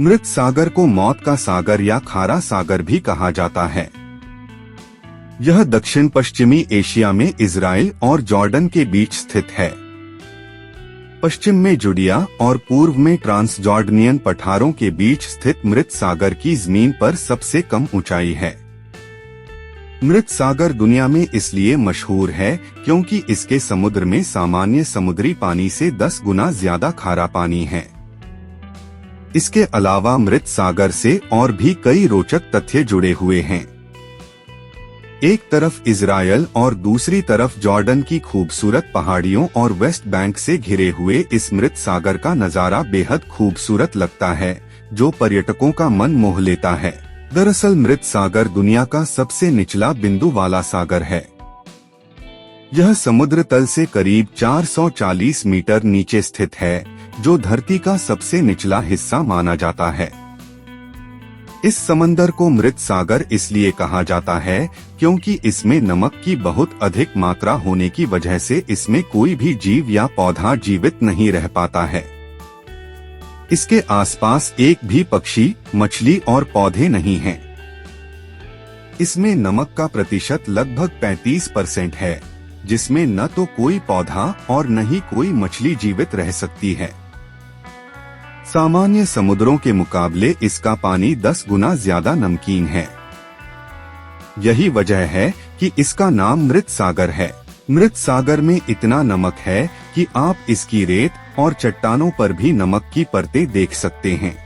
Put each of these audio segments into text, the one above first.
मृत सागर को मौत का सागर या खारा सागर भी कहा जाता है। यह दक्षिण पश्चिमी एशिया में इजराइल और जॉर्डन के बीच स्थित है। पश्चिम में जुडिया और पूर्व में ट्रांसजॉर्डनियन पठारों के बीच स्थित मृत सागर की जमीन पर सबसे कम ऊंचाई है। मृत सागर दुनिया में इसलिए मशहूर है क्योंकि इसके समुद्र में सामान्य समुद्री पानी से 10 गुना ज्यादा खारा पानी है। इसके अलावा मृत सागर से और भी कई रोचक तथ्य जुड़े हुए हैं। एक तरफ इजराइल और दूसरी तरफ जॉर्डन की खूबसूरत पहाड़ियों और वेस्ट बैंक से घिरे हुए इस मृत सागर का नजारा बेहद खूबसूरत लगता है, जो पर्यटकों का मन मोह लेता है। दरअसल मृत सागर दुनिया का सबसे निचला बिंदु वाला सागर है। यह समुद्र तल से करीब 440 मीटर नीचे स्थित है, जो धरती का सबसे निचला हिस्सा माना जाता है। इस समंदर को मृत सागर इसलिए कहा जाता है क्योंकि इसमें नमक की बहुत अधिक मात्रा होने की वजह से इसमें कोई भी जीव या पौधा जीवित नहीं रह पाता है। इसके आसपास एक भी पक्षी, मछली और पौधे नहीं हैं। इसमें नमक का प्रतिशत लगभग 35% है, जिसमें न तो कोई पौधा और न ही कोई मछली जीवित रह सकती है। सामान्य समुद्रों के मुकाबले इसका पानी 10 गुना ज्यादा नमकीन है। यही वजह है कि इसका नाम मृत सागर है। मृत सागर में इतना नमक है कि आप इसकी रेत और चट्टानों पर भी नमक की परतें देख सकते हैं।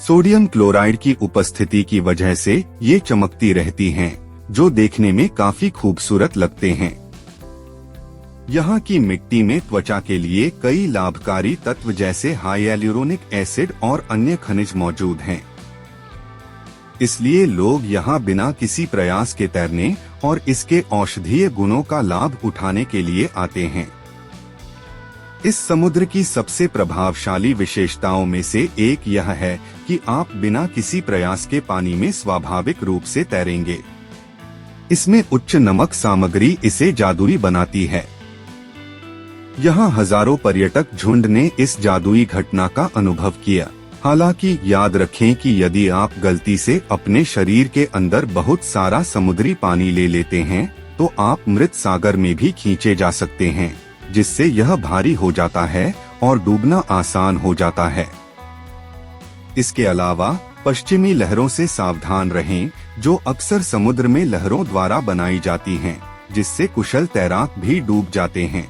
सोडियम क्लोराइड की उपस्थिति की वजह से ये चमकती रहती हैं, जो देखने में काफी खूबसूरत लगते हैं। यहाँ की मिट्टी में त्वचा के लिए कई लाभकारी तत्व जैसे हाइएलुरोनिक एसिड और अन्य खनिज मौजूद हैं। इसलिए लोग यहाँ बिना किसी प्रयास के तैरने और इसके औषधीय गुणों का लाभ उठाने के लिए आते हैं। इस समुद्र की सबसे प्रभावशाली विशेषताओं में से एक यह है कि आप बिना किसी प्रयास के पानी में स्वाभाविक रूप से तैरेंगे। इसमें उच्च नमक सामग्री इसे जादुई बनाती है। यहाँ हजारों पर्यटक झुंड ने इस जादुई घटना का अनुभव किया। हालांकि याद रखें कि यदि आप गलती से अपने शरीर के अंदर बहुत सारा समुद्री पानी ले लेते हैं, तो आप मृत सागर में भी खींचे जा सकते हैं, जिससे यह भारी हो जाता है और डूबना आसान हो जाता है। इसके अलावा पश्चिमी लहरों से सावधान रहें, जो अक्सर समुद्र में लहरों द्वारा बनाई जाती हैं, जिससे कुशल तैराक भी डूब जाते हैं।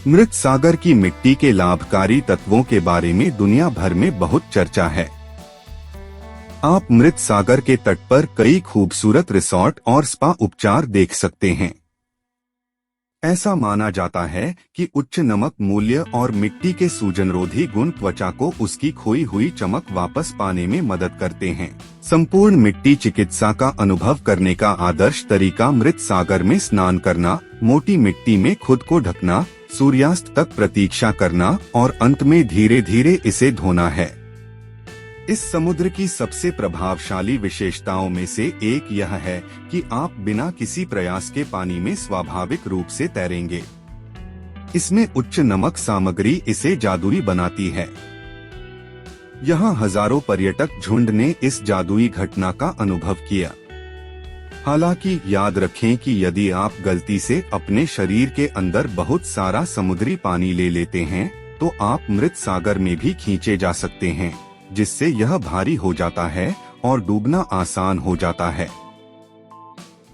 मृत सागर की मिट्टी के लाभकारी तत्वों के बारे में दुनिया भर में बहुत चर्चा है। आप मृत सागर के तट पर कई खूबसूरत रिसोर्ट और स्पा उपचार देख सकते हैं। ऐसा माना जाता है कि उच्च नमक मूल्य और मिट्टी के सूजनरोधी गुण त्वचा को उसकी खोई हुई चमक वापस पाने में मदद करते हैं। संपूर्ण मिट्टी चिकित्सा का अनुभव करने का आदर्श तरीका मृत सागर में स्नान करना, मोटी मिट्टी में खुद को ढकना, सूर्यास्त तक प्रतीक्षा करना और अंत में धीरे धीरे इसे धोना है। इस समुद्र की सबसे प्रभावशाली विशेषताओं में से एक यह है कि आप बिना किसी प्रयास के पानी में स्वाभाविक रूप से तैरेंगे। इसमें उच्च नमक सामग्री इसे जादुई बनाती है। यहाँ हजारों पर्यटक झुंड ने इस जादुई घटना का अनुभव किया। हालांकि याद रखें कि यदि आप गलती से अपने शरीर के अंदर बहुत सारा समुद्री पानी ले लेते हैं, तो आप मृत सागर में भी खींचे जा सकते हैं, जिससे यह भारी हो जाता है और डूबना आसान हो जाता है।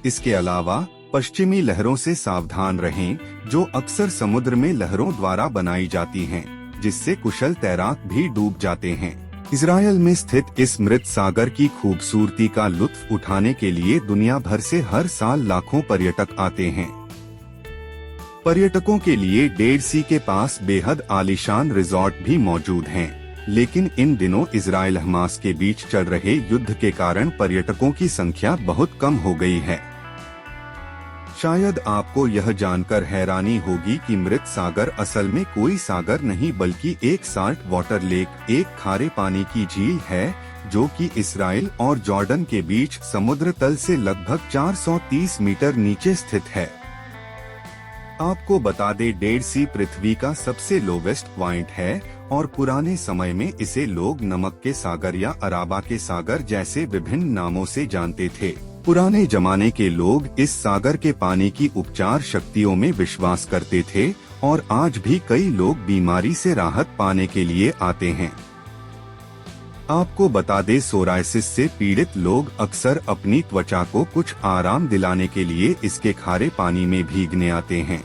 इसके अलावा पश्चिमी लहरों से सावधान रहें, जो अक्सर समुद्र में लहरों द्वारा बनाई जाती हैं, जिससे कुशल तैराक भी डूब जाते हैं। इजराइल में स्थित इस मृत सागर की खूबसूरती का लुत्फ उठाने के लिए दुनिया भर से हर साल लाखों पर्यटक आते हैं। पर्यटकों के लिए डेड सी के पास बेहद आलीशान रिजॉर्ट भी मौजूद हैं, लेकिन इन दिनों इजराइल हमास के बीच चल रहे युद्ध के कारण पर्यटकों की संख्या बहुत कम हो गई है। शायद आपको यह जानकर हैरानी होगी कि मृत सागर असल में कोई सागर नहीं बल्कि एक साल्ट वाटर लेक, एक खारे पानी की झील है, जो कि इस्राइल और जॉर्डन के बीच समुद्र तल से लगभग 430 मीटर नीचे स्थित है। आपको बता दें, डेड सी पृथ्वी का सबसे लोवेस्ट पॉइंट है और पुराने समय में इसे लोग नमक के सागर या अराबा के सागर जैसे विभिन्न नामों से जानते थे। पुराने जमाने के लोग इस सागर के पानी की उपचार शक्तियों में विश्वास करते थे और आज भी कई लोग बीमारी से राहत पाने के लिए आते हैं। आपको बता दें, सोरायसिस से पीड़ित लोग अक्सर अपनी त्वचा को कुछ आराम दिलाने के लिए इसके खारे पानी में भीगने आते हैं।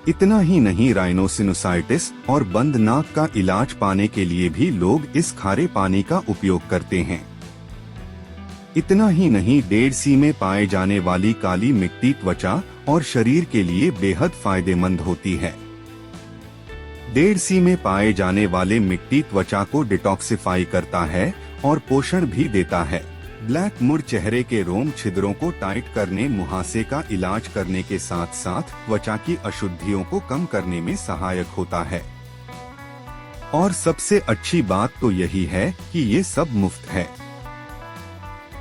इतना ही नहीं, राइनोसिनुसाइटिस और बंद नाक का इलाज पाने के लिए भी लोग इस खारे पानी का उपयोग करते हैं। इतना ही नहीं, डेड सी में पाए जाने वाली काली मिट्टी त्वचा और शरीर के लिए बेहद फायदेमंद होती है। डेड सी में पाए जाने वाले मिट्टी त्वचा को डिटॉक्सिफाई करता है और पोषण भी देता है। ब्लैक मुड़ चेहरे के रोम छिद्रों को टाइट करने, मुहासे का इलाज करने के साथ साथ त्वचा की अशुद्धियों को कम करने में सहायक होता है। और सबसे अच्छी बात तो यही है कि ये सब मुफ्त है।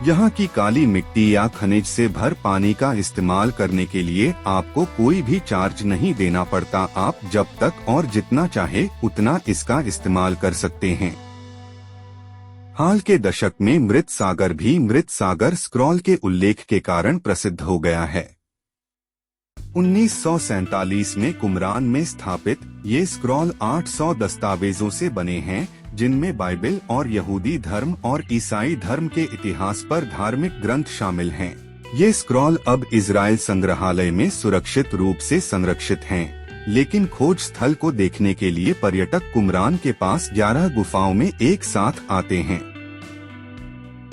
यहाँ की काली मिट्टी या खनिज से भर पानी का इस्तेमाल करने के लिए आपको कोई भी चार्ज नहीं देना पड़ता। आप जब तक और जितना चाहे उतना इसका इस्तेमाल कर सकते हैं। हाल के दशक में मृत सागर भी मृत सागर स्क्रॉल के उल्लेख के कारण प्रसिद्ध हो गया है। 1947 में कुमरान में स्थापित ये स्क्रॉल 800 दस्तावेजों से बने हैं, जिनमें बाइबल और यहूदी धर्म और ईसाई धर्म के इतिहास पर धार्मिक ग्रंथ शामिल हैं। ये स्क्रॉल अब इजराइल संग्रहालय में सुरक्षित रूप से संरक्षित हैं, लेकिन खोज स्थल को देखने के लिए पर्यटक कुमरान के पास 11 गुफाओं में एक साथ आते हैं।